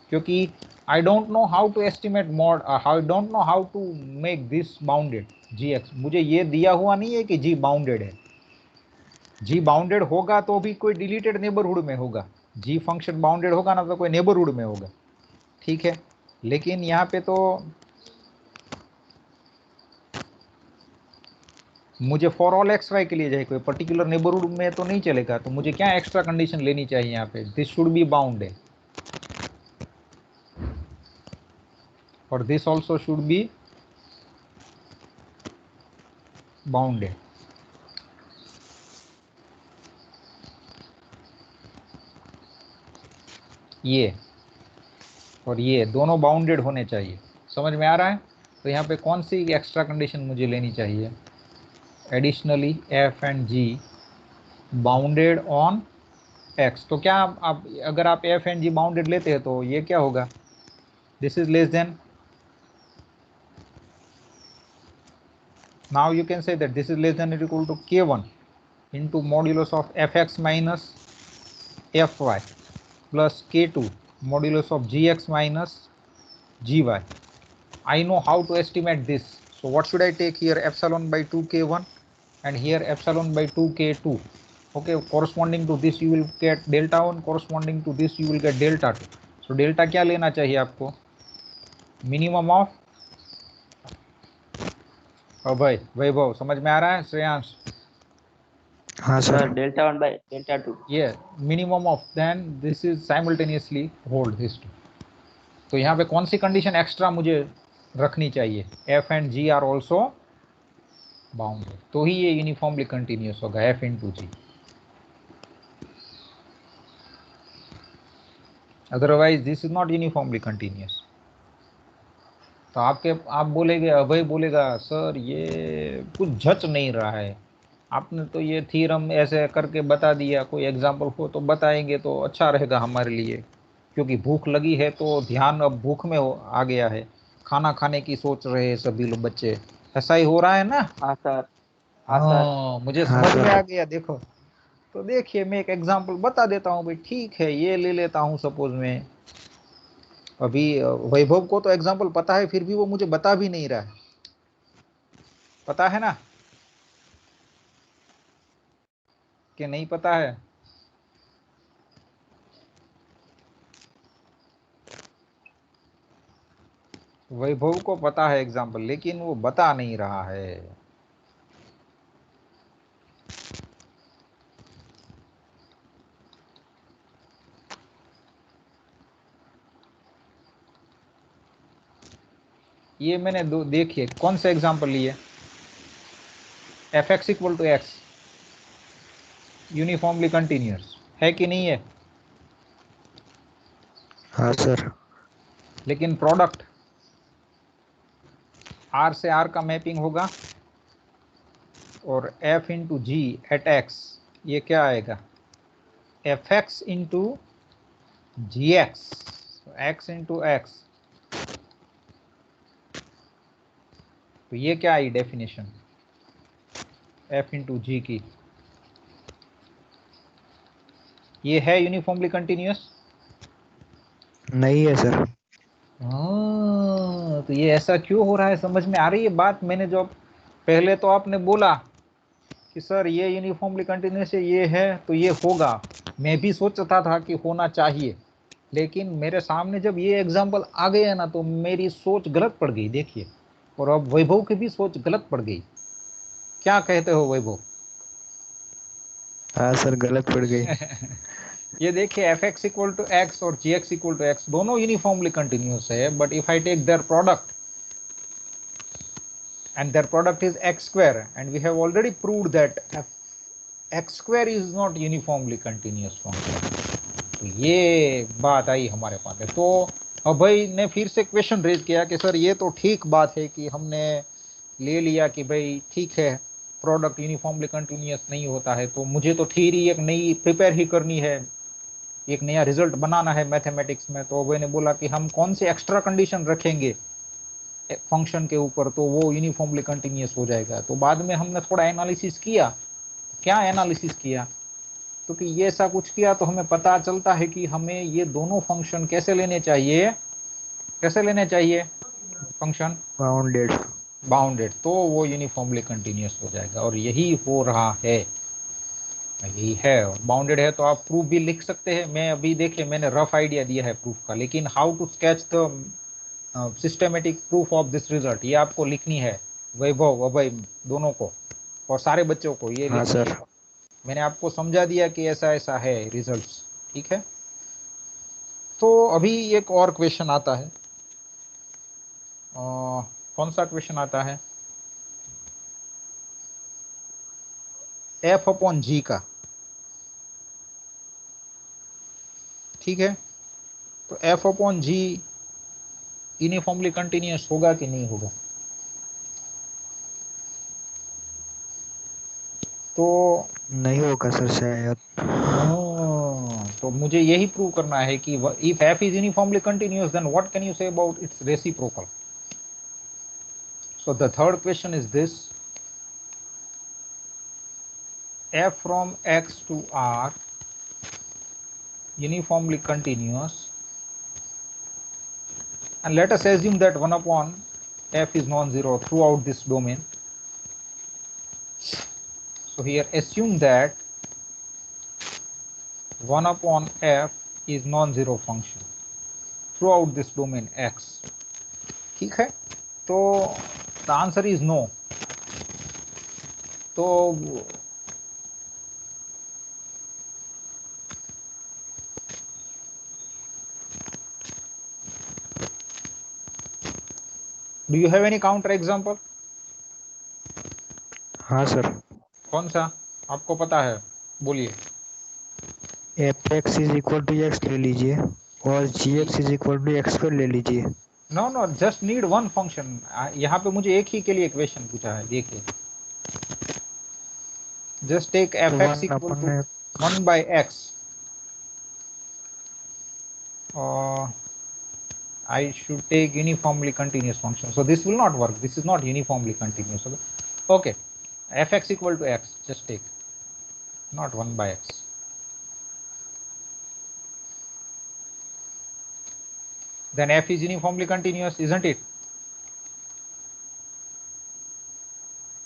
क्योंकि I don't know how to estimate mod, I don't know how to make this bounded G X. मुझे ये दिया हुआ नहीं है कि जी बाउंडेड है। जी बाउंडेड होगा तो भी कोई डिलीटेड नेबरहुड में होगा, जी फंक्शन बाउंडेड होगा ना तो कोई नेबरहुड में होगा, ठीक है। लेकिन यहाँ पे तो मुझे फॉर ऑल एक्स वाई के लिए जाए कोई पर्टिकुलर नेबरहुड में तो नहीं चलेगा, तो मुझे क्या एक्स्ट्रा कंडीशन लेनी चाहिए यहाँ पे? दिस शुड बी बाउंडेड और this also should be bounded. ये और ये दोनों बाउंडेड होने चाहिए, समझ में आ रहा है? तो यहाँ पे कौन सी एक्स्ट्रा कंडीशन मुझे लेनी चाहिए? Additionally F and G bounded on X. तो क्या आप अगर आप एफ एंड जी बाउंडेड लेते हैं तो ये क्या होगा? This is less then, now you can say that this is less than or equal to k1 into modulus of fx minus fy plus k2 modulus of gx minus gy. I know how to estimate this, so what should I take here? Epsilon by 2 k1 and here epsilon by 2 k2. Okay, corresponding to this you will get delta 1, corresponding to this you will get delta 2. so delta क्या लेना चाहिए आपको? Minimum of, भाई वैभव समझ में आ रहा है? श्रेयांश? हाँ sir, sir. Delta 1 by delta 2। ये minimum of, then this is simultaneously hold this two. तो यहाँ पे कौन सी कंडीशन एक्स्ट्रा मुझे रखनी चाहिए? F and G are also bounded, तो ही ये यूनिफॉर्मली कंटिन्यूस होगा F into G, otherwise this is not uniformly continuous. तो आप बोलेंगे, अभय बोलेगा सर ये कुछ झच नहीं रहा है, आपने तो ये थ्योरम ऐसे करके बता दिया, कोई एग्जाम्पल हो तो बताएंगे तो अच्छा रहेगा हमारे लिए, क्योंकि भूख लगी है तो ध्यान अब भूख में आ गया है, खाना खाने की सोच रहे हैं सभी लोग बच्चे। ऐसा ही हो रहा है ना? हाँ सर। हाँ सर। हाँ, मुझे हाँ समझ में आ सर। गया। देखो तो देखिए मैं एक एग्जाम्पल बता देता हूँ भाई, ठीक है ये ले लेता हूँ सपोज में। अभी वैभव को तो एग्जाम्पल पता है, फिर भी वो मुझे बता भी नहीं रहा है, पता है ना कि नहीं पता है? वैभव को पता है एग्जाम्पल, लेकिन वो बता नहीं रहा है। ये मैंने दो देखिए कौन सा एग्जाम्पल लिए, F X equal to X uniformly continuous है कि नहीं है? हाँ सर। लेकिन प्रोडक्ट आर से आर का मैपिंग होगा और F into G at X ये क्या आएगा? F X into G X, X into X. तो ये क्या आई डेफिनेशन एफ इंटू जी की? ये है यूनिफॉर्मली कंटिन्यूस? नहीं है सर। तो ये ऐसा क्यों हो रहा है, समझ में आ रही है बात? मैंने जो पहले तो आपने बोला कि सर ये यूनिफॉर्मली कंटिन्यूस है, ये है तो ये होगा, मैं भी सोचता था कि होना चाहिए, लेकिन मेरे सामने जब ये एग्जाम्पल आ गया ना तो मेरी सोच गलत पड़ गई, देखिए। और अब वैभव की भी सोच गलत पड़ गई। क्या कहते हो वैभव? हाँ सर, गलत पड़ गई। ये देखिए F X equal to X और G X equal to X दोनों यूनिफॉर्मली कंटिन्यूस है, but if I take their product and their product is x square, and we have already proved that x square is not uniformly continuous function. तो ये बात आई हमारे पास है। तो अभय ने फिर से क्वेश्चन रेज किया कि सर ये तो ठीक बात है कि हमने ले लिया कि भाई ठीक है प्रोडक्ट यूनिफॉर्मली कंटिन्यूस नहीं होता है, तो मुझे तो थ्योरी एक नई प्रिपेयर ही करनी है, एक नया रिजल्ट बनाना है मैथमेटिक्स में। तो अभय ने बोला कि हम कौन से एक्स्ट्रा कंडीशन रखेंगे फंक्शन के ऊपर तो वो यूनिफॉर्मली कंटिन्यूस हो जाएगा। तो बाद में हमने थोड़ा एनालिसिस किया। क्या एनालिसिस किया? तो कि ये ऐसा कुछ किया तो हमें पता चलता है कि हमें ये दोनों फंक्शन कैसे लेने चाहिए, कैसे लेने चाहिए फंक्शन बाउंडेड। बाउंडेड, तो वो यूनिफॉर्मली कंटिन्यूस हो जाएगा। और यही हो रहा है, यही है। बाउंडेड है तो आप प्रूफ भी लिख सकते हैं। मैं अभी देखिए मैंने रफ आइडिया दिया है प्रूफ का, लेकिन how to sketch the systematic proof of this result ये आपको लिखनी है, वैभव अभय दोनों को और सारे बच्चों को ये हाँ लिखनी सर। है। मैंने आपको समझा दिया कि ऐसा ऐसा है रिजल्ट्स, ठीक है। तो अभी एक और क्वेश्चन आता है, कौन सा क्वेश्चन आता है? एफ अपॉन जी का, ठीक है। तो एफ अपॉन जी यूनिफॉर्मली कंटिन्यूस होगा कि नहीं होगा? तो नहीं होगा सर शायद। तो मुझे यही प्रूव करना है कि if F is uniformly continuous then what can you say about its reciprocal. So the third question is this, f from x to r uniformly continuous, and let us assume that 1 upon f is non-zero throughout this domain. So here assume that 1 upon f is non-zero function throughout this domain x. ठीक है, तो the answer is no. तो do you have any counter example? हाँ sir. कौन सा आपको पता है, बोलिए। F X is equal to X ले लीजिए और G X is equal to X square ले लीजिए। No no, just need one function. यहाँ पे मुझे एक ही के लिए क्वेश्चन पूछा है, देखिए। Just take F X equal to 1 by x. I should take uniformly continuous function. So this will not work. This is not uniformly continuous. Okay. Fx equal to x. Just take, not 1 by x. Then f is uniformly continuous, isn't it?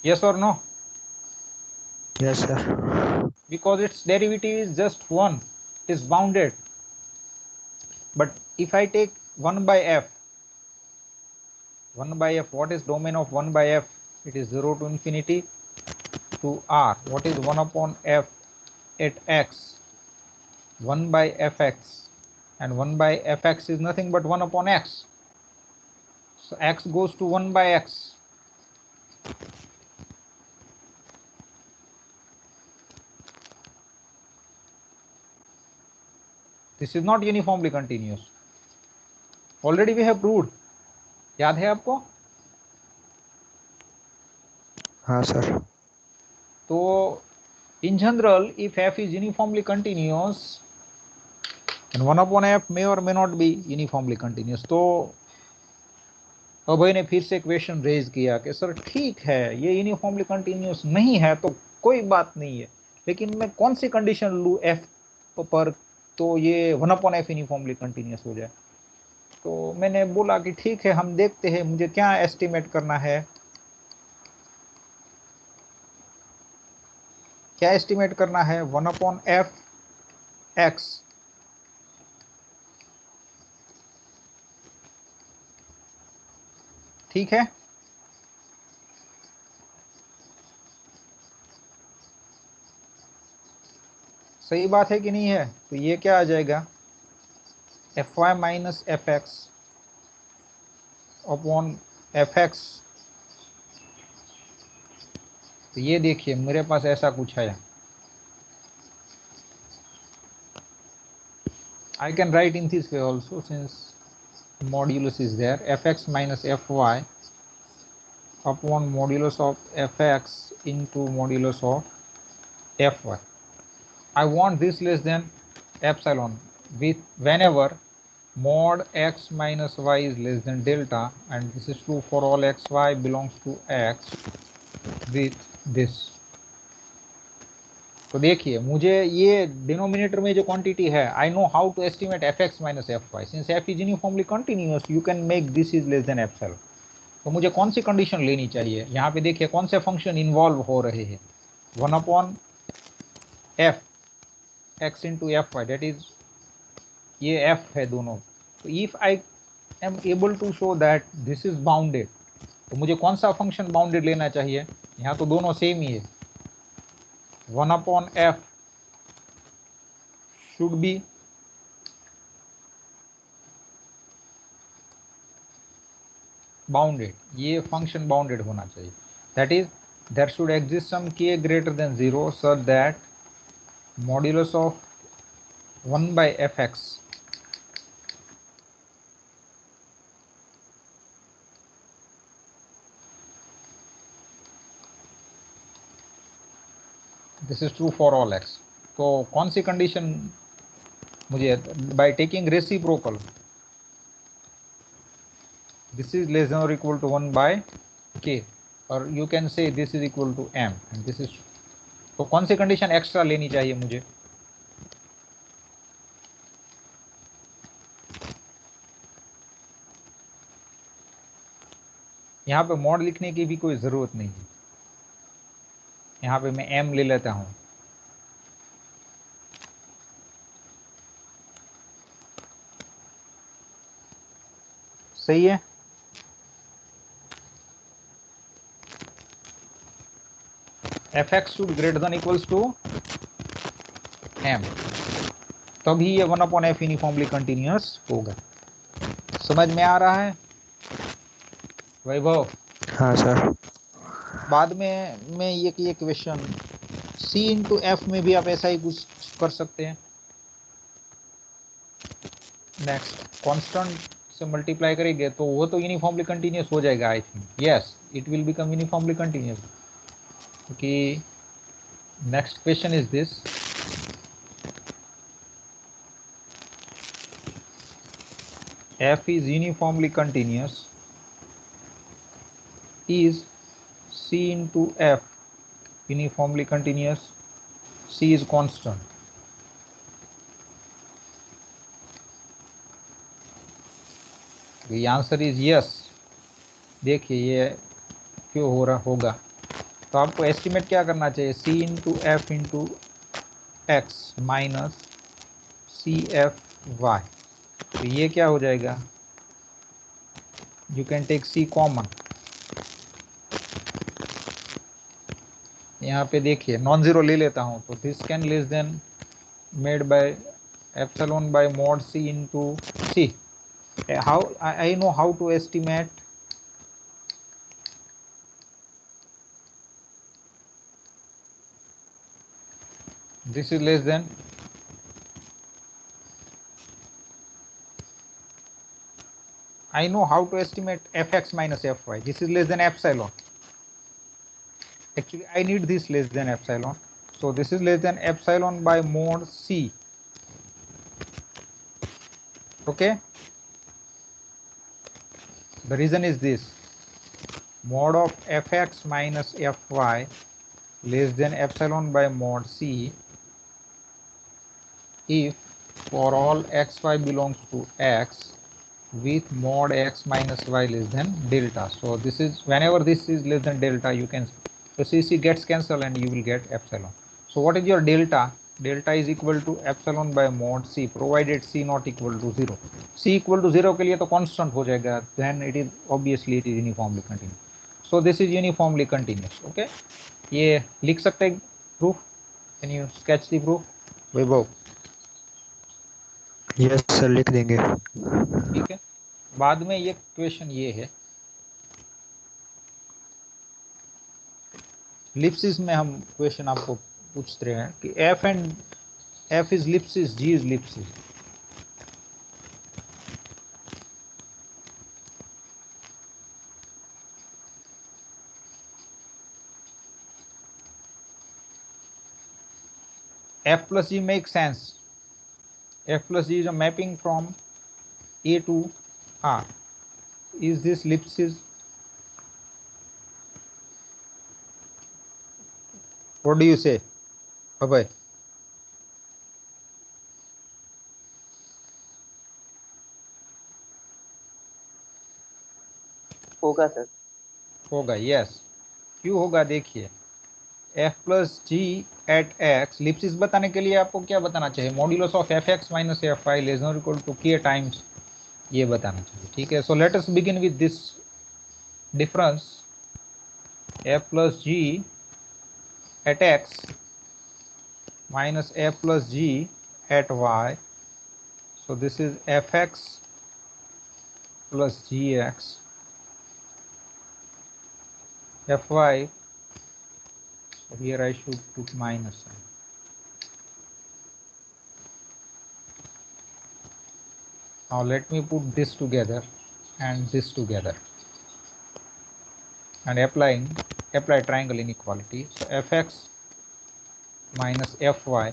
Yes or no? Yes sir. Because its derivative is just 1. It is bounded. But if I take 1 by f, 1 by f, what is domain of 1 by f? It is 0 to infinity to r. What is 1 upon f at x? 1 by fx, and 1 by fx is nothing but 1 upon x. So x goes to 1 by x. This is not uniformly continuous. Already we have proved. याद है आपको? हाँ sir. तो in general, if f is uniformly continuous, and 1 upon f may or may not be uniformly continuous. तो अभय ने फिर से question raise किया कि सर ठीक है ये यूनिफॉर्मली कंटिन्यूस नहीं है तो कोई बात नहीं है, लेकिन मैं कौन सी कंडीशन लूँ f पर तो ये 1 upon f यूनिफॉर्मली कंटिन्यूस हो जाए। तो मैंने बोला कि ठीक है, हम देखते हैं मुझे क्या एस्टिमेट करना है। क्या एस्टिमेट करना है? 1/f(x) ठीक है। सही बात है कि नहीं है? तो ये क्या आ जाएगा? fy minus fx upon fx। तो ये देखिए मेरे पास ऐसा कुछ है। I can write in this way also, since modulus is there, fx minus fy upon modulus of fx into modulus of fy. I want this less than epsilon with whenever mod x minus y is less than delta, and this is true for all x y belongs to x with this. तो देखिए मुझे ये denominator में जो quantity है, I know how to estimate F X minus F Y. Since F is uniformly continuous you can make this is less than epsilon. तो मुझे कौन सी कंडीशन लेनी चाहिए? यहाँ पे देखिए कौन से फंक्शन इन्वॉल्व हो रहे हैं। 1/f X into F Y, that is ये एफ है दोनों। तो if I am able to show that this is bounded, तो मुझे कौन सा फंक्शन बाउंडेड लेना चाहिए? यहाँ तो दोनों सेम ही है। 1/f should be बाउंडेड, ये फंक्शन बाउंडेड होना चाहिए। That is there should exist some k greater than 0 such that modulus of 1/fx this is true for all x। तो कौन सी कंडीशन मुझे? By taking reciprocal, this is less than or equal to 1/k, or you can say this is equal to m and this is। तो कौन सी condition extra लेनी चाहिए मुझे? यहाँ पे मॉड लिखने की भी कोई जरूरत नहीं है, यहाँ पे मैं m ले लेता हूँ। सही है। fx should greater than equals to m, तभी ये 1/f यूनिफॉर्मली कंटिन्यूअस होगा। समझ में आ रहा है वैभव? हाँ सर। बाद में मैं ये क्वेश्चन c इंटू एफ में भी आप ऐसा ही कुछ कर सकते हैं। नेक्स्ट कांस्टेंट से मल्टीप्लाई करेंगे तो वो तो यूनिफॉर्मली कंटिन्यूअस हो जाएगा। I think yes it will become uniformly continuous. क्योंकि next question is this, f is uniformly continuous is c into f uniformly continuous, c is constant। The answer is yes। देखिए ये क्यों हो रहा होगा। तो आपको एस्टिमेट क्या करना चाहिए? c into F into X minus C F Y. तो ये क्या हो जाएगा? You can take c common. यहाँ पे देखिए नॉन जीरो ले लेता हूँ, तो this can less than made by epsilon by mod c into c। how I know how to estimate this is less than I know how to estimate fx minus fy. This is less than epsilon. Actually I need this less than epsilon, so this is less than epsilon by mod c. Okay, the reason is this: mod of fx minus fy less than epsilon by mod c if for all xy belongs to x with mod x minus y less than delta. So this is whenever this is less than delta, you can, so CC gets cancelled and you will get epsilon. So what is your delta? Delta is equal to epsilon by mod c provided c not equal to 0. C equal to 0 के लिए तो constant हो जाएगा, then it is obviously it is uniformly continuous. So this is uniformly continuous. Okay, ये लिख सकते हैं proof? Can you sketch the proof? Vaibhav? Yes sir लिख देंगे। ठीक है, बाद में ये क्वेश्चन ये है, लिप्सिस में हम क्वेश्चन आपको पूछते हैं कि f is ellipsis, g is ellipsis. F plus g makes sense. F plus g is a mapping from A to R. Is this ellipsis? What do you say, Abhay? होगा sir. होगा, yes. क्यों होगा देखिए, f plus g at x, ellipsis बताने के लिए आपको क्या बताना चाहिए? Modulus of fx minus fy less than equal to k times, ये बताना चाहिए। ठीक है, so let us begin with this difference, f plus g at x minus f plus g at y. So this is fx plus gx, fy, so here I should put minus sign. Now let me put this together and this together and apply triangle inequality. So fx minus fy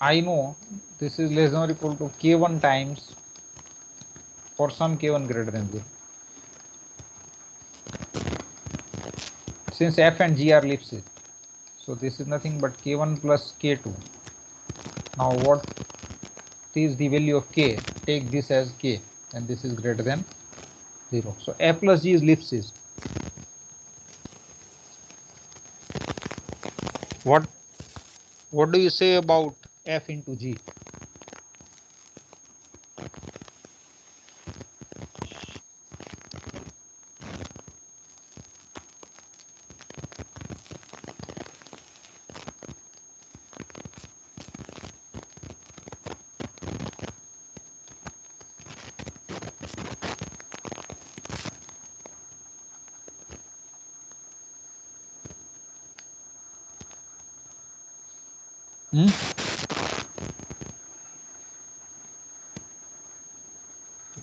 I know this is less than or equal to k1 times for some k1 greater than 0. Since f and g are ellipses, so this is nothing but k1 plus k2. Now what is the value of k? Take this as k and this is greater than 0. So f plus g is ellipses. What do you say about f into g?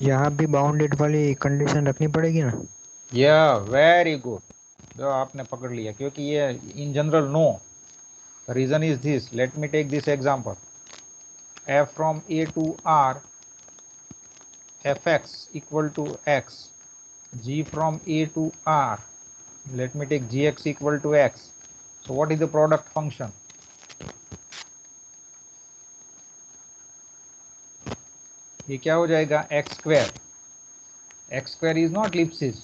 यहाँ भी bounded वाली condition रखनी पड़ेगी ना? या very good, जो आपने पकड़ लिया, क्योंकि ये in general no, reason is this, let me take this example, f from a to r fx equal to x, g from a to r, let me take gx equal to x. So what is the product function? ये क्या हो जाएगा? x square. X square is not ellipsis.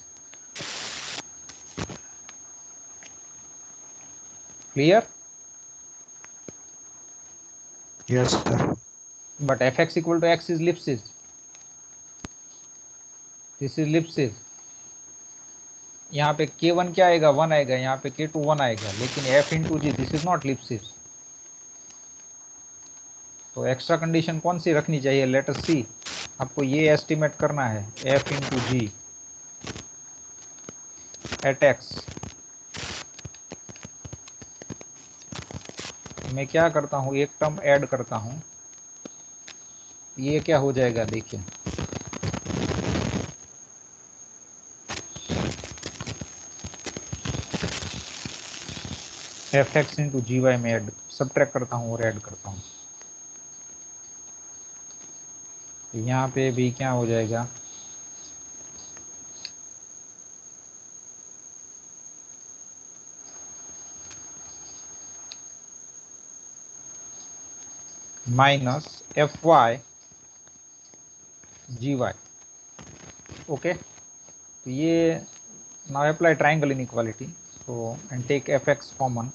Clear? Yes sir. But fx equal to x is ellipsis. This is ellipsis. यहाँ पे k1 क्या आएगा? 1 आएगा, यहाँ पे k2 1 आएगा, लेकिन f into g, this is not ellipsis. तो एक्स्ट्रा कंडीशन कौन सी रखनी चाहिए? लेट अस सी। आपको ये एस्टिमेट करना है, f into g at x. मैं क्या करता हूँ, एक टर्म ऐड करता हूँ, ये क्या हो जाएगा देखिए, F X into G Y में ऐड सब्ट्रैक्ट करता हूँ और ऐड करता हूँ, तो यहाँ पे भी क्या हो जाएगा, minus fy gy. Okay, तो ये now apply triangle inequality, so and take fx common.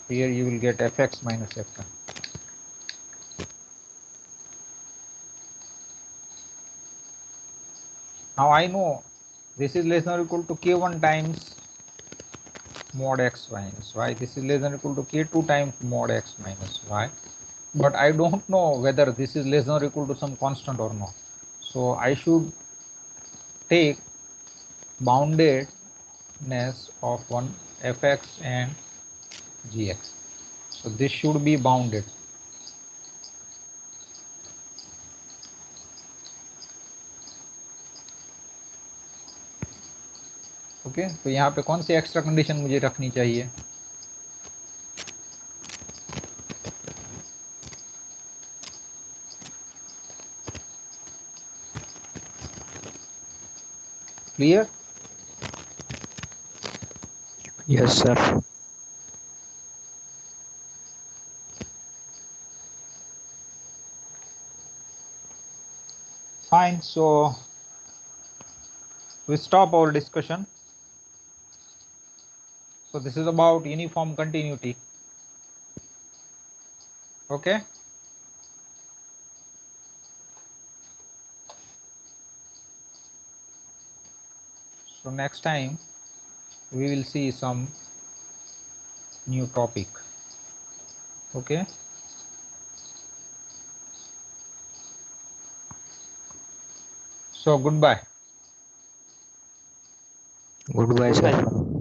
Here you will get fx minus fy. Now I know this is less than or equal to k1 times mod x minus y. This is less than or equal to k2 times mod x minus y. But I don't know whether this is less than or equal to some constant or not. So I should take boundedness of one fx and gx. So this should be bounded. Okay तो यहाँ पे कौन सी extra condition मुझे रखनी चाहिए? Clear? Yes sir. Fine, so we stop our discussion. So this is about uniform continuity. Okay. So next time we will see some new topic. Okay. So goodbye. Goodbye, Goodbye. sir.